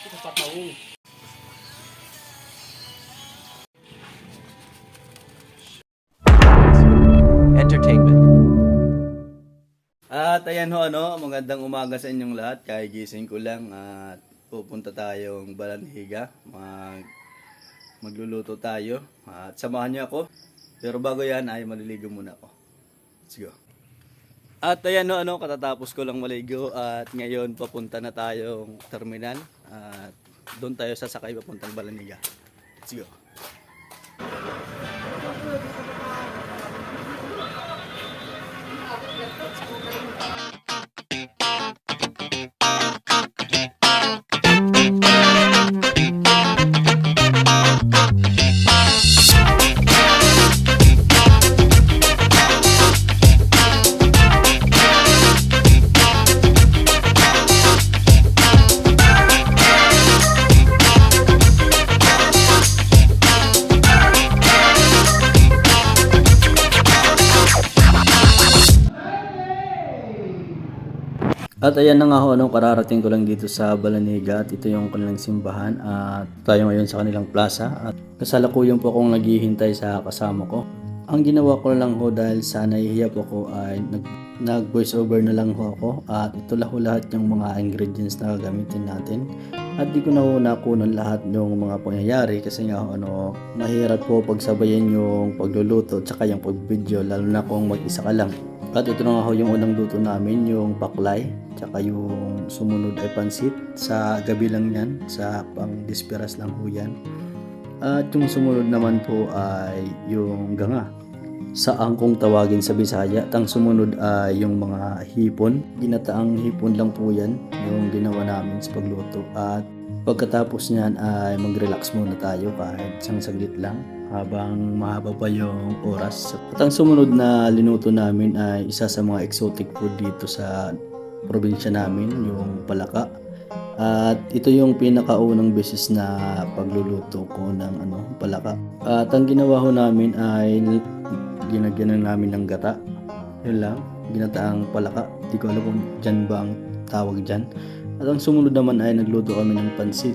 Patawong. Entertainment. At ayan ho, magandang umaga sa inyong lahat. Kaya gising ko lang at pupunta tayong Balanhiga. Magluluto tayo at samahan niyo ako. Pero bago yan ay maliligo muna ako. Let's go. At ayan ho, katatapos ko lang maligo at ngayon papunta na tayong terminal. At doon tayo sasakay papuntang Balanhiga. Let's go. At ayan na nga ho, kararating ko lang dito sa Balanhiga at ito yung kanilang simbahan at tayo ngayon sa kanilang plaza at kasalukuyan po akong naghihintay sa kasama ko. Ang ginawa ko lang ho dahil sa nahihiya po ako ay nag voice over na lang ho ako at ito lang ho lahat yung mga ingredients na gagamitin natin. At di ko na ho nakunan lahat ng mga pangyayari kasi nga ho, mahirap po pagsabayan yung pagluluto at saka yung pag-video lalo na kung mag-isa ka lang. At ito na nga ho yung unang luto namin, yung baklay, tsaka yung sumunod ay pansit. Sa gabi lang yan, sa pang-disperas lang ho yan. At yung sumunod naman po ay yung ganga. Sa angkong tawagin sa Bisaya, at ang sumunod ay yung mga hipon. Ginataang hipon lang po yan, yung ginawa namin sa pagluto. At pagkatapos niyan ay mag-relax muna tayo kahit isang saglit lang habang mahaba pa yung oras. At ang sumunod na linuto namin ay isa sa mga exotic food dito sa probinsya namin, yung palaka. At ito yung pinakaunang beses na pagluluto ko ng palaka. At ang ginawa ho namin ay ginagyan namin ng gata. Yun lang, ginataang palaka. Hindi ko alam kung dyan ba ang tawag dyan. At ang sumunod naman ay nagluto kami ng pansit.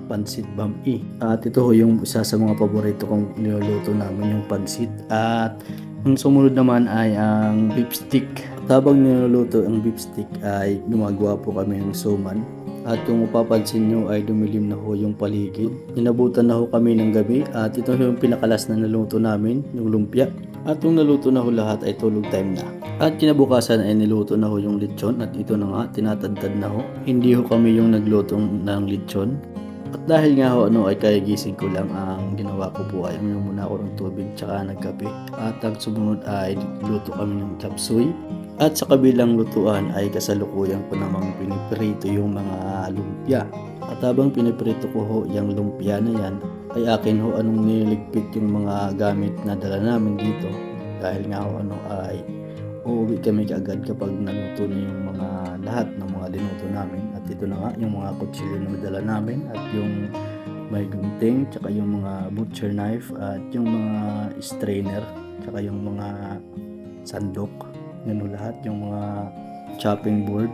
Pansit bami. At ito ho yung isa sa mga paborito kong niluluto namin, yung pansit. At ang sumunod naman ay ang beef stick. Habang niluluto ang beef stick ay gumagawa po kami ng suman. At kung mapapansin nyo ay dumilim na ho yung paligid. Inabutan na ho kami ng gabi at ito yung pinakalas na naluto namin, yung lumpia. At kung naluto na ho lahat ay tulog time na. At kinabukasan ay niluto na ho yung lechon at ito na nga, tinatadtad na ho. Hindi ho kami yung nagluto ng lechon. At dahil nga ho ay kagising ko lang, ang ginawa ko po ay uminom muna ako ng tubig tsaka nagkape. At ang sumunod ay luto kami ng chapsuy. At sa kabilang lutuan ay kasalukuyan ko namang piniprito yung mga lumpia. At habang piniprito ko ho yung lumpia na yan, ay akin ho anong niligpit yung mga gamit na dala namin dito. Dahil nga ho ay uuwi kami kaagad kapag naluto na yung mga lahat ng mga linuto namin. At ito na nga yung mga kutsilyo na dala namin at yung may gunting, tsaka yung mga butcher knife at yung mga strainer, tsaka yung mga sandok. Yan lahat, yung mga chopping board,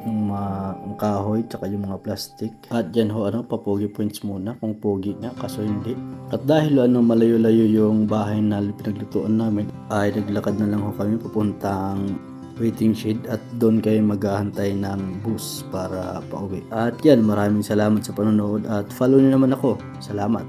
yung mga kahoy, tsaka yung mga plastic. At yan ho papogi points muna kung pogi nga, kaso hindi. At dahil malayo-layo yung bahay na pinaglutuan namin, ay naglakad na lang ho kami papuntang waiting shed at doon kayo maghahantay ng bus para pauwi. At yan, maraming salamat sa panonood at follow niyo naman ako. Salamat.